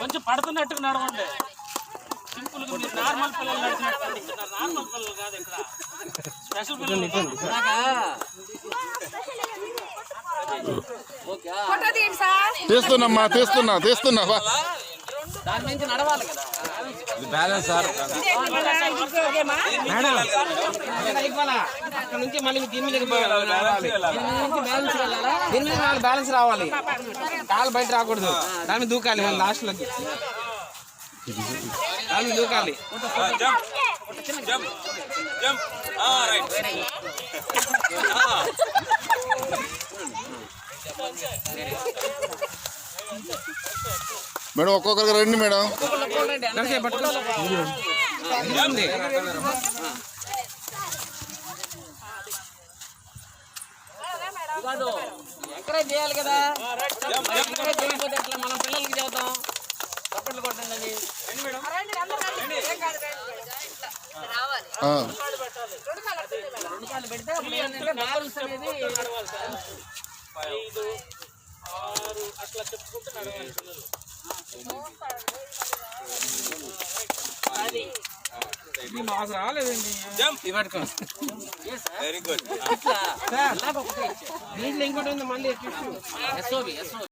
కొంచెం పడుతున్నట్టుగా నడవండి. సింపుల్ గా మీరు నార్మల్ పిల్లలు నడిచినట్టు నడుస్తున్నారు. నార్మల్ పిల్లలు కాదు ఇక్కడ, స్పెషల్ పిల్లలు. తీస్తున్నా దాని నుంచి నడవాలి కదా. బ్యాలెన్స్ సార్ అక్కడ నుంచి మళ్ళీ దీని మీద బ్యాలెన్స్ రావాలి. కాలు బయట రాకూడదు, దాని మీద దూకాలి. మళ్ళీ లాస్ట్ లోకి దాని మీద దూకాలి. మేడం ఒక్కొక్కరికి రండి మేడం. ఎంకరేజ్ చేయాలి కదా. ఎంకరేజ్ చేయకపోతే ఎట్లా? మనం పిల్లలకి చెబుతాం చప్పట్లు కొట్టండి అని. రెండు కాళ్ళు పెడితే ఏంటంటే బ్యాలెన్స్ అనేది 5, 6 అట్లా చెప్పుకుంటూ నడవాలి పిల్లలు. మాకు రాలేదండి. Very good. దీంట్లో ఇంకోటి ఉంది మళ్ళీ